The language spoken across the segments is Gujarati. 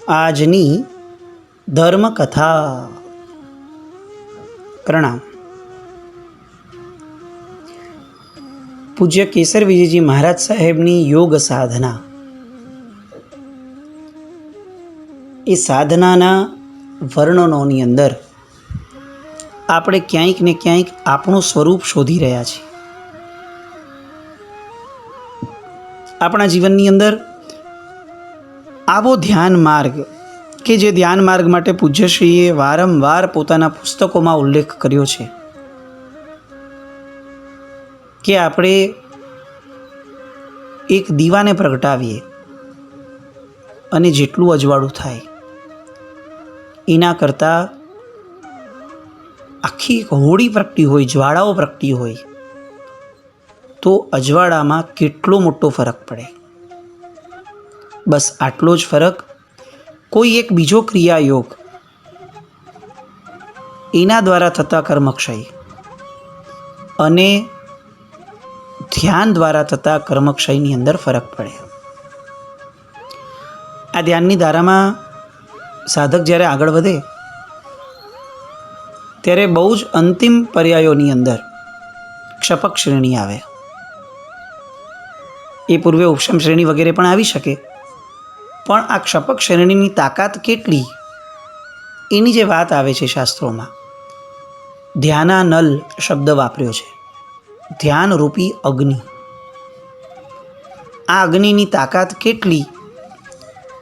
આજની ધર્મકથા. પ્રણામ. પૂજ્ય કેસર વિજયજી મહારાજ સાહેબની યોગ સાધના. એ સાધનાના વર્ણનોની અંદર આપણે ક્યાંક ને ક્યાંક આપણું સ્વરૂપ શોધી રહ્યા છીએ. આપણા જીવનની અંદર આવો ધ્યાન માર્ગ કે જે ધ્યાન માર્ગ માટે પૂજ્યશ્રીએ વારંવાર પોતાના પુસ્તકોમાં ઉલ્લેખ કર્યો છે કે આપણે એક દીવાને પ્રગટાવીએ અને જેટલું અજવાળું થાય એના કરતાં આખી એક હોળી પ્રગટી હોય, જ્વાળાઓ પ્રગટી હોય તો અજવાળામાં કેટલો મોટો ફરક પડે. બસ આટલો જ ફરક કોઈ એક બીજો ક્રિયાયોગ એના દ્વારા થતા કર્મક્ષય અને ધ્યાન દ્વારા થતા કર્મક્ષયની અંદર ફરક પડે. આ ધ્યાનની ધારામાં સાધક જ્યારે આગળ વધે ત્યારે બહુ જ અંતિમ પર્યાયોની અંદર ક્ષપક શ્રેણી આવે. એ પૂર્વે ઉપશમ શ્રેણી વગેરે પણ આવી શકે, પણ આ ક્ષપક શ્રેણીની તાકાત કેટલી એની જે વાત આવે છે શાસ્ત્રોમાં, ધ્યાનાનલ શબ્દ વાપર્યો છે. ધ્યાનરૂપી અગ્નિ. આ અગ્નિની તાકાત કેટલી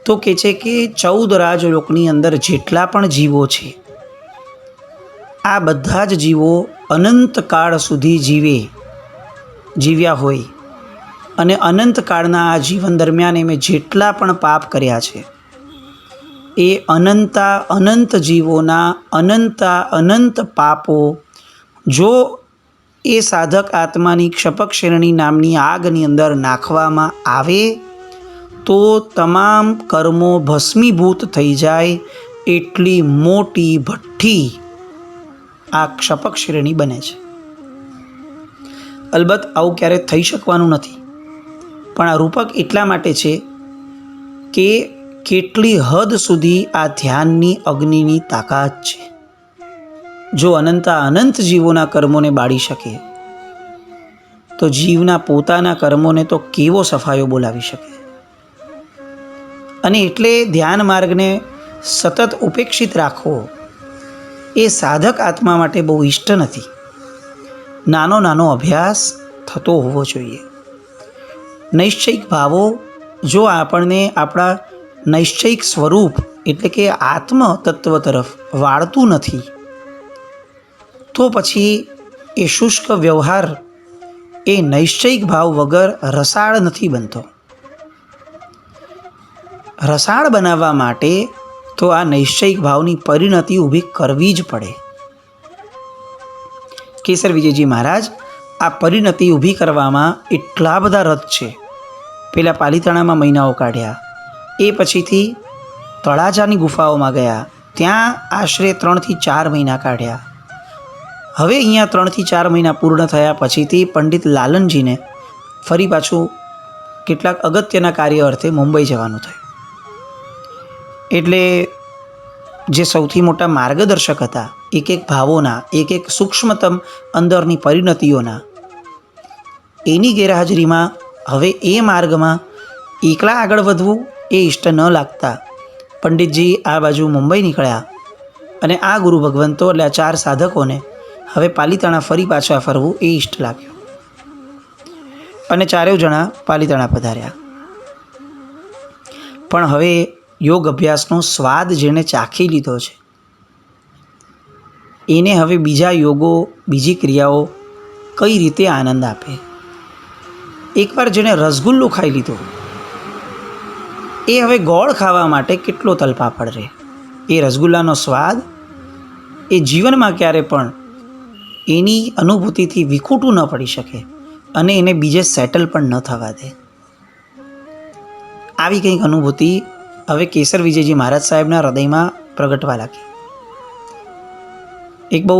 તો કે છે કે 14 રાજલોકની અંદર જેટલા પણ જીવો છે આ બધા જ જીવો અનંતકાળ સુધી જીવ્યા હોય અને અનંતકાળના આ જીવન દરમિયાન એમે જેટલા પણ પાપ કર્યા છે એ અનંત જીવોના અનંત પાપો જો એ સાધક આત્માની ક્ષપક શ્રેણી નામની આગની અંદર નાખવામાં આવે તો તમામ કર્મો ભસ્મીભૂત થઈ જાય એટલી મોટી ભઠ્ઠી આ ક્ષપક શ્રેણી બને છે. અલબત્ત આવું ક્યારેય થઈ શકવાનું નથી, પણ આ રૂપક એટલા માટે છે કે કેટલી હદ સુધી આ ધ્યાનની અગ્નિની તાકાત છે. જો અનંત જીવોના કર્મોને બાળી શકે તો જીવના પોતાના કર્મોને તો કેવો સફાયો બોલાવી શકે. અને એટલે ધ્યાન માર્ગને સતત ઉપેક્ષિત રાખવો એ સાધક આત્મા માટે બહુ ઇષ્ટ નથી. નાનો અભ્યાસ થતો હોવો જોઈએ. નૈશ્ચિક ભાવો જો આપણને આપણા નૈશ્ચિક સ્વરૂપ એટલે કે આત્મ તત્વ તરફ વાળતું નથી તો પછી એ શુષ્ક વ્યવહાર એ નૈશ્ચિક ભાવ વગર રસાળ નથી બનતો. રસાળ બનાવવા માટે તો આ નૈશ્ચિક ભાવની પરિણતિ ઊભી કરવી જ પડે. કેસર વિજયજી મહારાજ આ પરિણતિ ઊભી કરવામાં એટલા બધા રથ છે. પહેલાં પાલીતાણામાં મહિનાઓ કાઢ્યા, એ પછીથી તળાજાની ગુફાઓમાં ગયા, ત્યાં આશરે 3 થી 4 મહિના કાઢ્યા. હવે અહીંયા 3 થી 4 મહિના પૂર્ણ થયા પછીથી પંડિત લાલનજીને ફરી પાછું કેટલાક અગત્યના કાર્ય અર્થે મુંબઈ જવાનું થયું. એટલે જે સૌથી મોટા માર્ગદર્શક હતા એક ભાવોના, એક સૂક્ષ્મતમ અંદરની પરિણતિઓના, એની ગેરહાજરીમાં હવે એ માર્ગમાં એકલા આગળ વધવું એ ઇષ્ટ ન લાગતા પંડિતજી આ બાજુ મુંબઈ નીકળ્યા અને આ ગુરુ ભગવંતો એટલે આ 4 સાધકોને હવે પાલીતાણા ફરી પાછા ફરવું એ ઇષ્ટ લાગ્યું અને 4 જણા પાલીતાણા પધાર્યા. પણ હવે યોગ અભ્યાસનો સ્વાદ જેણે ચાખી લીધો છે એને હવે બીજા યોગો, બીજી ક્રિયાઓ કઈ રીતે આનંદ આપે. એકવાર જેણે રસગુલ્લો ખાઈ લીધો એ હવે ગોળ ખાવા માટે કેટલો તલપાપડ રહે. એ રસગુલ્લાનો સ્વાદ એ જીવનમાં ક્યારે પણ એની અનુભૂતિથી વિખૂટું ન પડી શકે અને એને બીજે સેટલ પણ ન થવા દે. આવી કંઈક અનુભૂતિ હવે કેસર વિજયજી મહારાજ સાહેબના હૃદયમાં પ્રગટવા લાગી. એક બહુ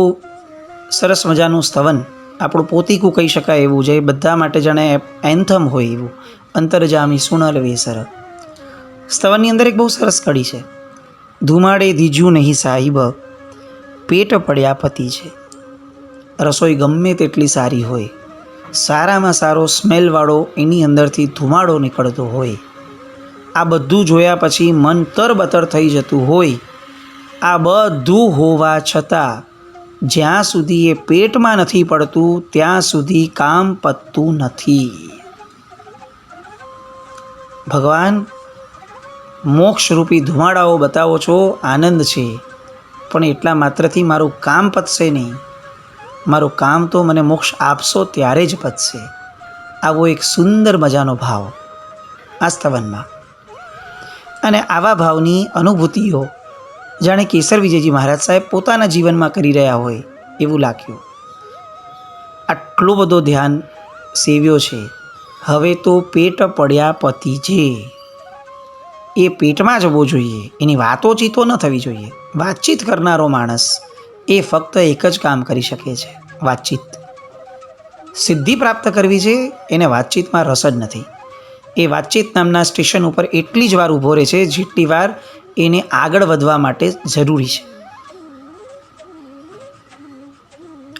સરસ મજાનું સ્તવન, આપણું પોતીકું કહી શકાય એવું, જે બધા માટે જાણે એન્થમ હોય એવું, અંતરજામી સુણલ વેસર. સ્તવનની અંદર એક બહુ સરસ કડી છે. ધુમાડે ધીજ્યું નહીં સાહિબ, પેટ પડ્યા પતિ છે. રસોઈ ગમે તેટલી સારી હોય, સારામાં સારો સ્મેલવાળો એની અંદરથી ધુમાડો નીકળતો હોય, આ બધું જોયા પછી મન તરબતર થઈ જતું હોય, આ બધું હોવા છતાં જ્યાં સુધી એ પેટમાં નથી પડતું ત્યાં સુધી કામ પતતું નથી. ભગવાન મોક્ષરૂપી ધુમાડાઓ બતાવો છો, આનંદ છે, પણ એટલા માત્રથી મારું કામ પતશે નહીં. મારું કામ તો મને મોક્ષ આપશો ત્યારે જ પતશે. આવો એક સુંદર મજાનો ભાવ આ સ્તવનમાં. અને આવા ભાવની અનુભૂતિઓ જાણે કેસર વિજયજી મહારાજ સાહેબ પોતાના જીવનમાં કરી રહ્યા હોય એવું લાગ્યું. આટલો બધો ધ્યાન સેવ્યો છે, હવે તો પેટ પડ્યા પતિ છે. એ પેટમાં જવો જોઈએ, એની વાતોચીતો ન થવી જોઈએ. વાતચીત કરનારો માણસ એ ફક્ત એક જ કામ કરી શકે છે, વાતચીત. સિદ્ધિ પ્રાપ્ત કરવી છે એને વાતચીતમાં રસ જ નથી. એ વાતચીત નામના સ્ટેશન ઉપર એટલી જ વાર ઊભો રહે છે જેટલી વાર એને આગળ વધવા માટે જરૂરી છે.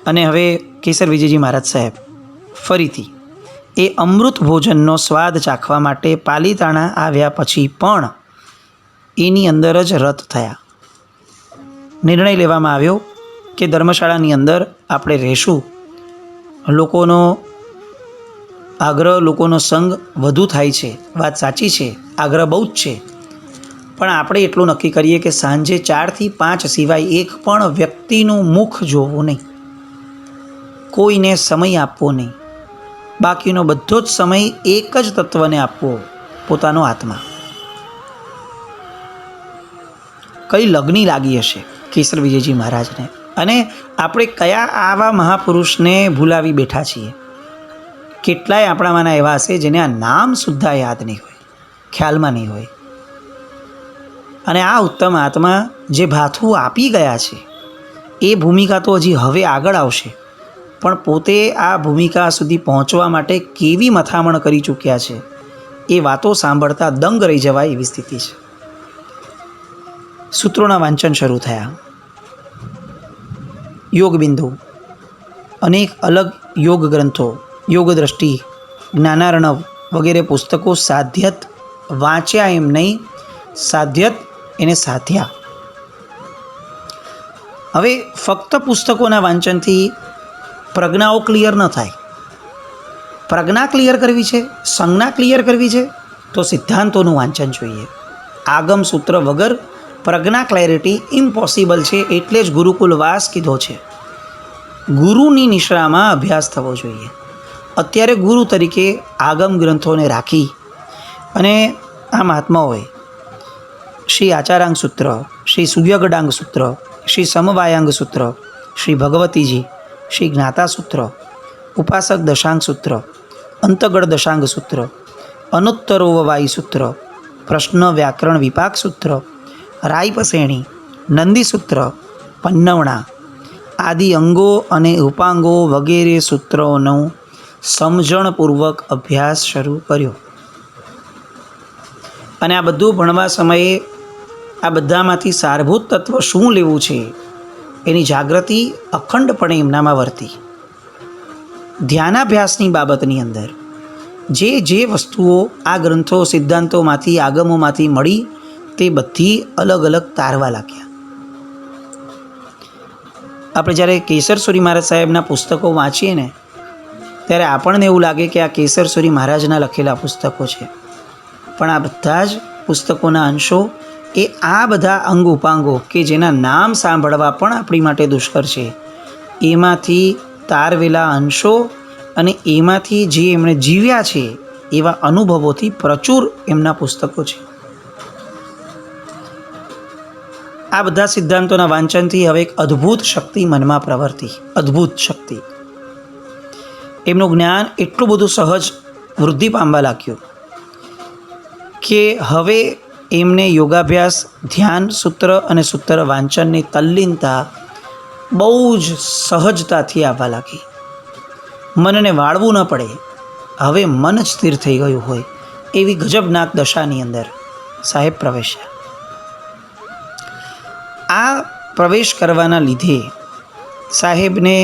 અને હવે કેસર વિજયજી મહારાજ સાહેબ ફરીથી એ અમૃત ભોજનનો સ્વાદ ચાખવા માટે પાલીતાણા આવ્યા પછી પણ એની અંદર જ રત થયા. નિર્ણય લેવામાં આવ્યો કે ધર્મશાળાની અંદર આપણે રહેશું. લોકોનો આગ્રહ, લોકોનો સંગ વધુ થાય છે, વાત સાચી છે, આગ્રહ બહુ જ છે, પણ આપણે એટલું નક્કી કરીએ કે સાંજે 4 થી 5 સિવાય એક પણ વ્યક્તિનું મુખ જોવું નહીં, કોઈને સમય આપવો નહીં. બાકીનો બધો જ સમય એક જ તત્વને આપવો, પોતાનો આત્મા. કઈ લગ્ની લાગી હશે કેસર વિજયજી મહારાજને, અને આપણે કયા આવા મહાપુરુષને ભૂલાવી બેઠા છીએ. કેટલાય આપણામાંના એવા હશે જેને આ નામ સુદ્ધા યાદ નહીં હોય, ખ્યાલમાં નહીં હોય. અને આ ઉત્તમ આત્મા જે ભાથું આપી ગયા છે એ ભૂમિકા તો હજી હવે આગળ આવશે, પણ પોતે આ ભૂમિકા સુધી પહોંચવા માટે કેવી મથામણ કરી ચૂક્યા છે એ વાતો સાંભળતા દંગ રહી જવાય એવી સ્થિતિ છે. સૂત્રોના વાંચન શરૂ થયા. યોગબિંદુ, અનેક અલગ યોગ ગ્રંથો, યોગ દ્રષ્ટિ, જ્ઞાનાર્ણવ વગેરે પુસ્તકો સાધ્યત વાંચ્યા એમ નહીં, સાધ્યત એને સાધ્યા. હવે ફક્ત પુસ્તકોના વાંચનથી પ્રજ્ઞાઓ ક્લિયર ન થાય. પ્રજ્ઞા ક્લિયર કરવી છે, સંજ્ઞા ક્લિયર કરવી છે તો સિદ્ધાંતોનું વાંચન જોઈએ. આગમ સૂત્ર વગર પ્રજ્ઞા ક્લેરિટી ઇમ્પોસિબલ છે. એટલે જ ગુરુકુલવાસ કીધો છે. ગુરુની નિશ્રામાં અભ્યાસ થવો જોઈએ. અત્યારે ગુરુ તરીકે આગમ ગ્રંથોને રાખી અને આ મહાત્માઓએ શ્રી આચારાંગ સૂત્ર, શ્રી સૂર્યગડાંગ સૂત્ર, શ્રી સમવાયાંગ સૂત્ર, શ્રી ભગવતીજી, શ્રી જ્ઞાતા સૂત્ર, ઉપાસક દશાંગ સૂત્ર, અંતગળ દશાંગ સૂત્ર, અનુત્તરોવવાઈ સૂત્ર, પ્રશ્ન વ્યાકરણ વિપાક સૂત્ર, રાયપસેણી, નંદી સૂત્ર, પન્નવણા આદિ અંગો અને ઉપાંગો વગેરે સૂત્રોનો સમજણપૂર્વક અભ્યાસ શરૂ કર્યો. અને આ બધું ભણવા સમયે આ બધામાંથી સારભૂત તત્વ શું લેવું છે એની જાગૃતિ અખંડપણે એમનામાં વર્તી. ધ્યાનાભ્યાસની બાબતની અંદર જે જે વસ્તુઓ આ ગ્રંથો, સિદ્ધાંતોમાંથી, આગમોમાંથી મળી તે બધી અલગ અલગ તારવા લાગ્યા. આપણે જ્યારે કેસરસુરી મહારાજ સાહેબના પુસ્તકો વાંચીએ ને ત્યારે આપણને એવું લાગે કે આ કેસરસુરી મહારાજના લખેલા પુસ્તકો છે, પણ આ બધા જ પુસ્તકોના અંશો એ આ બધા અંગ ઉપાંગો કે જેના નામ સાંભળવા પણ આપણી માટે દુષ્કર છે એમાંથી તારવેલા અંશો અને એમાંથી જે એમણે જીવ્યા છે એવા અનુભવોથી પ્રચુર એમના પુસ્તકો છે. આ બધા સિદ્ધાંતોના વાંચનથી હવે એક અદ્ભુત શક્તિ મનમાં પ્રવર્તી. અદ્ભુત શક્તિ. એમનું જ્ઞાન એટલું બધું સહજ વૃદ્ધિ પામવા લાગ્યું કે હવે એમને યોગાભ્યાસ, ધ્યાન સૂત્ર અને સૂત્ર વાંચનની તલ્લીનતા બહુ જ સહજતાથી આવવા લાગી. મનને વાળવું ન પડે, હવે મન જ સ્થિર થઈ ગયું હોય એવી ગજબનાક દશાની અંદર સાહેબ પ્રવેશ્યા. આ પ્રવેશ કરવાના લીધે સાહેબને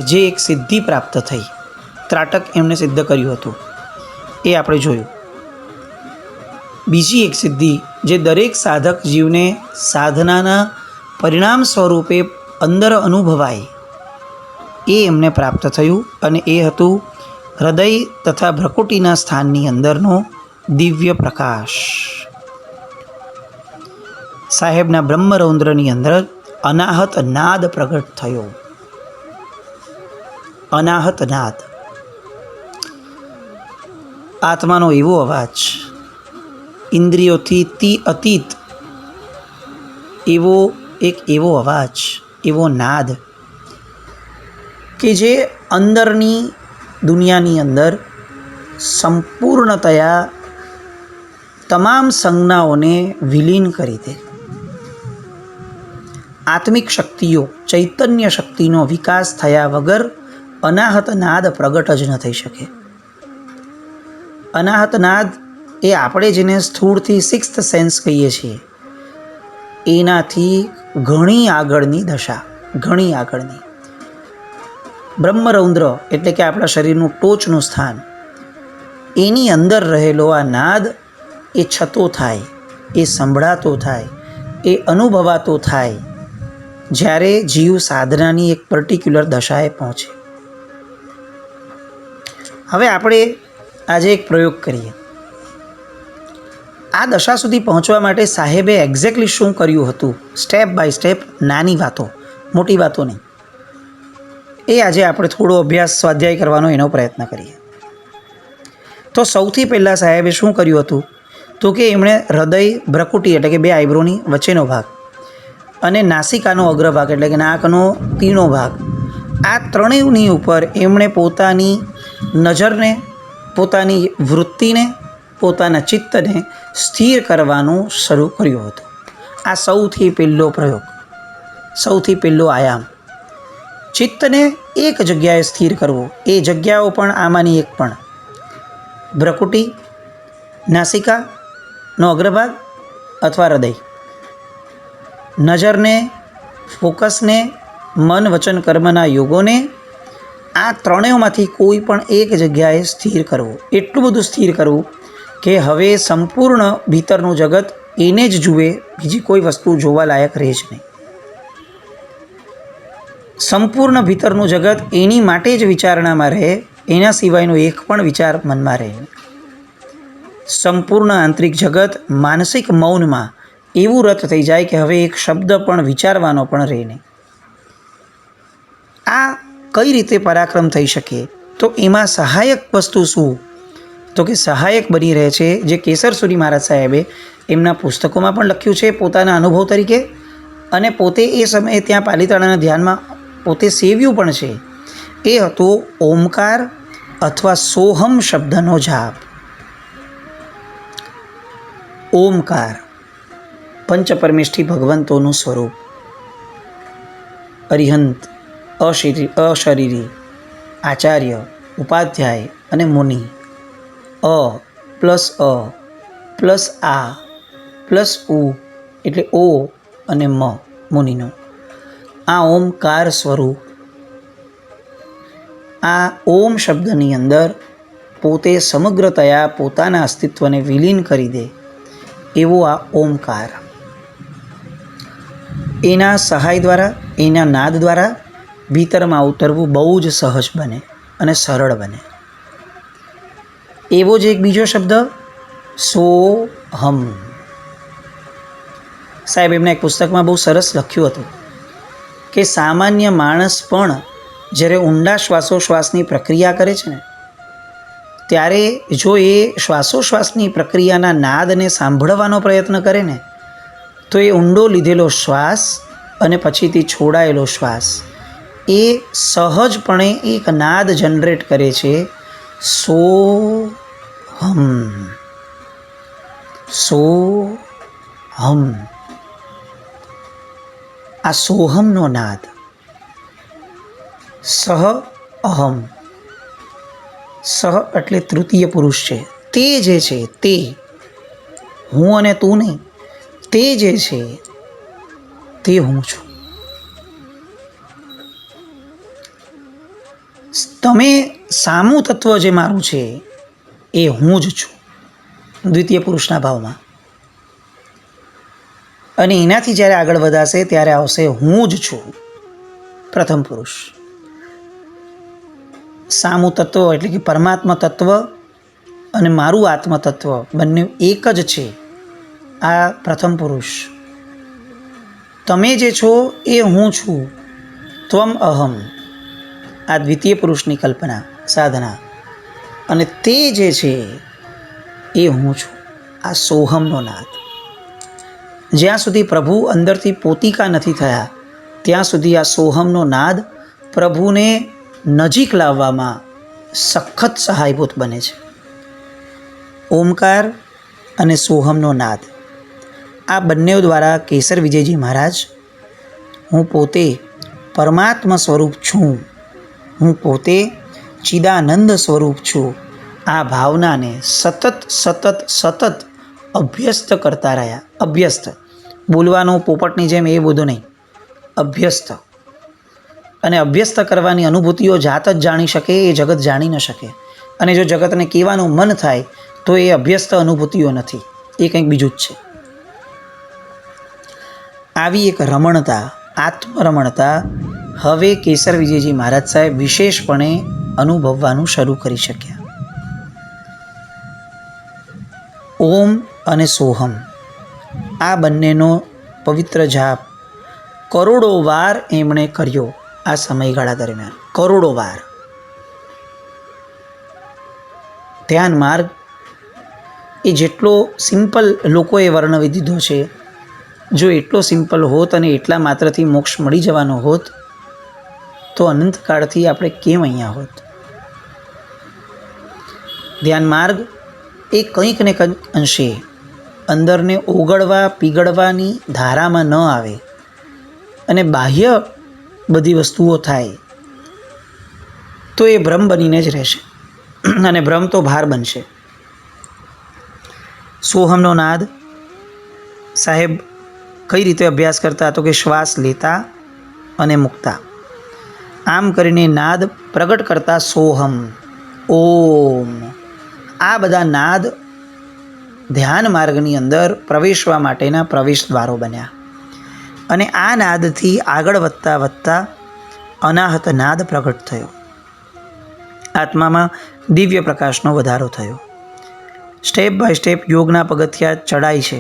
જે એક સિદ્ધિ પ્રાપ્ત થઈ, ત્રાટક એમણે સિદ્ધ કર્યું હતું, એ આપણે જોયું. બીજી એક સિદ્ધિ જે દરેક સાધક જીવને સાધનાના પરિણામ સ્વરૂપે અંદર અનુભવાય, એ એમને પ્રાપ્ત થયું, અને એ હતું હૃદય તથા ભ્રકુટીના સ્થાનની અંદરનો દિવ્ય પ્રકાશ. સાહેબના બ્રહ્મરૌદ્રની અંદર અનાહત નાદ પ્રગટ થયો. અનાહત નાદ, આત્માનો એવો અવાજ, ઇન્દ્રિયોથી અતીત એવો અવાજ, એવો નાદ કે જે અંદરની દુનિયાની અંદર સંપૂર્ણતયા તમામ સંજ્ઞાઓને વિલીન કરી દે. આત્મિક શક્તિઓ, ચૈતન્ય શક્તિનો વિકાસ થયા વગર અનાહત નાદ પ્રગટ જ ન થઈ શકે. અનાહત નાદ એ આપણે જેને સ્થૂળથી સિક્સ્થ સેન્સ કહીએ છીએ, એનાથી ઘણી આગળની દશા, ઘણી આગળની. બ્રહ્મરૌદ્ર એટલે કે આપણા શરીરનું ટોચનું સ્થાન, એની અંદર રહેલો આ નાદ એ છતો થાય, એ સંભળાતો થાય, એ અનુભવાતો થાય જ્યારે જીવ સાધનાની એક પર્ટિક્યુલર દશાએ પહોંચે. હવે આપણે આજે એક પ્રયોગ કરીએ. આ દશા સુધી પહોંચવા માટે સાહેબે એક્ઝેક્ટલી શું કર્યું હતું, સ્ટેપ બાય સ્ટેપ, નાની વાતો, મોટી વાતો નહીં, એ આજે આપણે થોડો અભ્યાસ, સ્વાધ્યાય કરવાનો એનો પ્રયત્ન કરીએ. તો સૌથી પહેલાં સાહેબે શું કર્યું હતું, તો કે એમણે હૃદય, ભ્રકુટી એટલે કે બે આઈબ્રોની વચ્ચેનો ભાગ, અને નાસિકાનો અગ્રભાગ એટલે કે નાકનો તીણો ભાગ, આ ત્રણેયની ઉપર એમણે પોતાની નજરને, પોતાની વૃત્તિને, પોતાના ચિત્તને સ્થિર કરવાનું શરૂ કર્યું હતું. આ સૌથી પહેલો પ્રયોગ, સૌથી પહેલો આયામ. ચિત્તને એક જગ્યાએ સ્થિર કરવું. એ જગ્યાઓ પણ આમાંની એક પણ ભ્રકુટી, નાસિકાનો અગ્રભાગ અથવા હૃદય. નજરને, ફોકસને, મન વચન કર્મના યોગોને, આ ત્રણેયમાંથી કોઈ પણ એક જગ્યાએ સ્થિર કરવું. એટલું બધું સ્થિર કરવું કે હવે સંપૂર્ણ ભીતરનું જગત એને જ જુએ, બીજી કોઈ વસ્તુ જોવા લાયક રહે જ નહીં. સંપૂર્ણ ભીતરનું જગત એની માટે જ વિચારણામાં રહે, એના સિવાયનો એક પણ વિચાર મનમાં રહે. સંપૂર્ણ આંતરિક જગત માનસિક મૌનમાં એવું રત થઈ જાય કે હવે એક શબ્દ પણ વિચારવાનો પણ રહે નહીં. આ કઈ રીતે પરાક્રમ થઈ શકે? તો એમાં સહાયક વસ્તુ શું? તો કે સહાયક બની રહે છે જે કેસરસુરી મહારાજ સાહેબે એમના પુસ્તકોમાં પણ લખ્યું છે પોતાના અનુભવ તરીકે, અને પોતે એ સમયે ત્યાં પાલિતાણાના ધ્યાનમાં પોતે સેવ્યું પણ છે. એ હતો ઓમકાર અથવા સોહમ શબ્દનો જાપ. ઓમકાર પંચપરમેષ્ઠી ભગવંતોનું સ્વરૂપ, અરિહંત, અશરીરી, આચાર્ય, ઉપાધ્યાય અને મુનિ. અ પ્લસ આ પ્લસ ઉ એટલે ઓ અને મ, મુનિનો. આ ઓમકાર સ્વરૂપ, આ ઓમ શબ્દની અંદર પોતે સમગ્રતયા પોતાના અસ્તિત્વને વિલીન કરી દે એવો આ ઓમકાર. એના સહાય દ્વારા, એના નાદ દ્વારા ભીતરમાં ઉતરવું બહુ જ સહજ બને અને સરળ બને. એવો જ એક બીજો શબ્દ સોહમ. સાહેબ એમના એક પુસ્તકમાં બહુ સરસ લખ્યું હતું કે સામાન્ય માણસ પણ જ્યારે ઊંડા શ્વાસોશ્વાસની પ્રક્રિયા કરે છે ને, ત્યારે જો એ શ્વાસોશ્વાસની પ્રક્રિયાના નાદને સાંભળવાનો પ્રયત્ન કરે ને, તો એ ઊંડો લીધેલો શ્વાસ અને પછીથી છોડાયેલો શ્વાસ એ સહજપણે એક નાદ જનરેટ કરે છે. સોહમ, સોહમ. આ સોહમનો નાદ. સહ અહમ, સહ એટલે તૃતીય પુરુષ છે, તે જે છે તે. હું અને તું નહીં, તે જે છે તે હું છું. તમે સામું તત્વ જે મારું છે એ હું જ છું, દ્વિતીય પુરુષના ભાવમાં. અને એનાથી જ્યારે આગળ વધાશે ત્યારે આવશે હું જ છું, પ્રથમ પુરુષ. સામું તત્વ એટલે કે પરમાત્મા તત્વ અને મારું આત્મ તત્વ બંને એક જ છે, આ પ્રથમ પુરુષ. તમે જે છો એ હું છું, ત્વમ અહમ, આ દ્વિતીય પુરુષની કલ્પના સાધના. અને તે જે છે એ હું છું, આ સોહમનો નાદ. જ્યાં સુધી પ્રભુ અંદરથી પોતિકા નથી થયા ત્યાં સુધી આ સોહમનો નાદ પ્રભુને નજીક લાવવામાં સખત સહાયભૂત બને છે. ઓમકાર અને સોહમનો નાદ, આ બંને દ્વારા કેસર વિજયજી મહારાજ હું પોતે પરમાત્મા સ્વરૂપ છું, હું પોતે ચિદાનંદ સ્વરૂપ છું, આ ભાવનાને સતત સતત સતત અભ્યસ્ત કરતા રહ્યા. અભ્યસ્ત બોલવાનું પોપટની જેમ એ બધું નહીં, અભ્યસ્ત. અને અભ્યસ્ત કરવાની અનુભૂતિઓ જાત જ જાણી શકે, એ જગત જાણી ન શકે. અને જો જગતને કહેવાનું મન થાય તો એ અભ્યસ્ત અનુભૂતિઓ નથી, એ કંઈક બીજું જ છે. આવી એક રમણતા, આત્મરમણતા હવે કેસર વિજયજી મહારાજ સાહેબ વિશેષપણે અનુભવવાનું શરૂ કરી શક્યા. ઓમ અને સોહમ, આ બંનેનો પવિત્ર જાપ કરોડો વાર એમણે કર્યો આ સમયગાળા દરમિયાન, કરોડો વાર. ધ્યાન માર્ગ એ જેટલો સિમ્પલ લોકોએ વર્ણવી દીધો છે, જો એટલો સિમ્પલ હોત અને એટલા માત્રથી મોક્ષ મળી જવાનો હોત તો અનંતકાળથી આપણે કેમ અહીંયા હોત. ધ્યાન માર્ગ એ કંઈક ને કંઈક અંશે અંદરને ઓગળવા પીગળવાની ધારામાં ન આવે અને બાહ્ય બધી વસ્તુઓ થાય તો એ ભ્રમ બનીને જ રહેશે અને ભ્રમ તો ભાર બનશે. સોહમનો નાદ સાહેબ કઈ રીતે અભ્યાસ કરતા? તો કે શ્વાસ લેતા અને મૂકતા, આમ કરીને નાદ પ્રગટ કરતા સોહમ, ઓમ. આ બધા નાદ ધ્યાન માર્ગની અંદર પ્રવેશવા માટેના પ્રવેશ દ્વારો બન્યા. અને આ નાદથી આગળ વધતા વધતા અનાહત નાદ પ્રગટ થયો. આત્મામાં દિવ્ય પ્રકાશનો વધારો થયો. સ્ટેપ બાય સ્ટેપ યોગના પગથિયા ચડાય છે.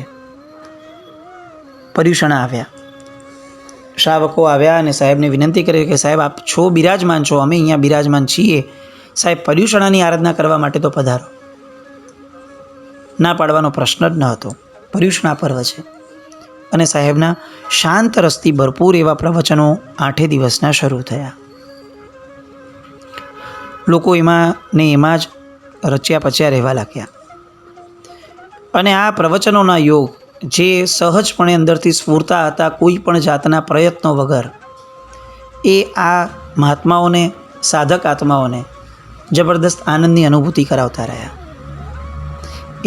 પર્યુષણા આવ્યા, શ્રાવકો આવ્યા અને સાહેબને વિનંતી કરી કે સાહેબ આપ છો બિરાજમાન છો, અમે અહીંયા બિરાજમાન છીએ, સાહેબ પર્યુષણાની આરાધના કરવા માટે તો પધારો. ના પાડવાનો પ્રશ્ન જ ન હતો. પર્યુષણા પર્વ છે અને સાહેબના શાંત રસથી ભરપૂર એવા પ્રવચનો 8 દિવસના શરૂ થયા. લોકો એમાં ને એમાં જ રચ્યા પચ્યા રહેવા લાગ્યા. અને આ પ્રવચનોના યોગ જે સહજપણે અંદરથી સ્ફૂરતા હતા, કોઈ પણ જાતના પ્રયત્નો વગર, એ આ મહાત્માઓને, સાધક આત્માઓને જબરદસ્ત આનંદની અનુભૂતિ કરાવતા રહ્યા.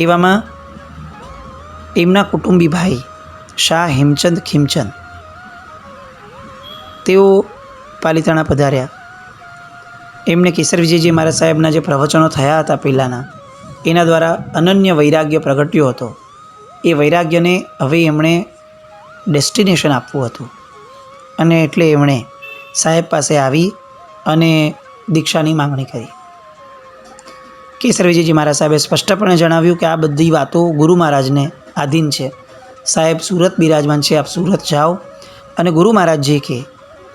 એવામાં એમના કુટુંબી ભાઈ શાહ હેમચંદ ખીમચંદ, તેઓ પાલિતાણા પધાર્યા. એમને કેસર વિજયજી મહારાજ સાહેબના જે પ્રવચનો થયા હતા પહેલાંના, એના દ્વારા અનન્ય વૈરાગ્ય પ્રગટ્યો હતો. એ વૈરાગ્યને હવે એમણે ડેસ્ટિનેશન આપવું હતું અને એટલે એમણે સાહેબ પાસે આવી અને દીક્ષાની માંગણી કરી. કેસર વિજયજી મહારાજ સાહેબે સ્પષ્ટપણે જણાવ્યું કે આ બધી વાતો ગુરુ મહારાજને આધીન છે. સાહેબ સુરત બિરાજમાન છે, આપ સુરત જાઓ અને ગુરુ મહારાજ જે કહે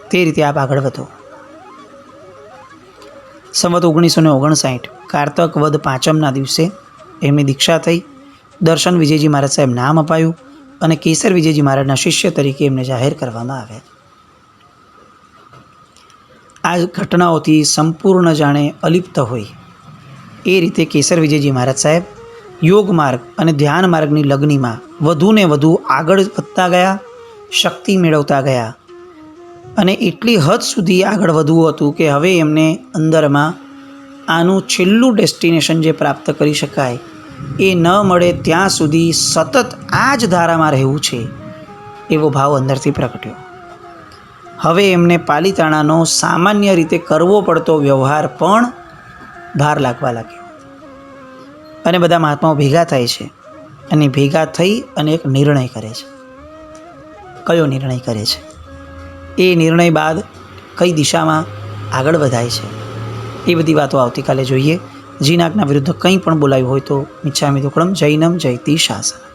તે રીતે આપ આગળ વધો. સંવત 1959 કારતક વદ 5મના દિવસે એમની દીક્ષા થઈ. દર્શન વિજયજી મહારાજ સાહેબ નામ અપાયું અને કેસર વિજયજી મહારાજના શિષ્ય તરીકે એમને જાહેર કરવામાં આવ્યા. આ ઘટનાઓથી સંપૂર્ણ જાણે અલિપ્ત હોય એ રીતે કેસર વિજયજી મહારાજ સાહેબ યોગ માર્ગ અને ધ્યાન માર્ગની લગ્નીમાં વધુ ને વધુ આગળ વધતા ગયા, શક્તિ મેળવતા ગયા અને એટલી હદ સુધી આગળ વધવું હતું કે હવે એમને અંદરમાં આનું છેલ્લું ડેસ્ટિનેશન જે પ્રાપ્ત કરી શકાય એ ન મળે ત્યાં સુધી સતત આ જ ધારામાં રહેવું છે એવો ભાવ અંદરથી પ્રગટ્યો. હવે એમને પાલિતાણાનો સામાન્ય રીતે કરવો પડતો વ્યવહાર પણ ભાર લાગવા લાગ્યો. અને બધા મહાત્માઓ ભેગા થાય છે અને ભેગા થઈ અને એક નિર્ણય કરે છે. કયો નિર્ણય કરે છે? એ નિર્ણય બાદ કઈ દિશામાં આગળ વધાય છે, એ બધી વાતો આવતીકાલે જોઈએ. જીન આજ્ઞા વિરુદ્ધ કંઈ પણ બોલાયું હોય તો મિચ્છામિ દુક્કડમ. જૈનમ જયતિ શાસનમ.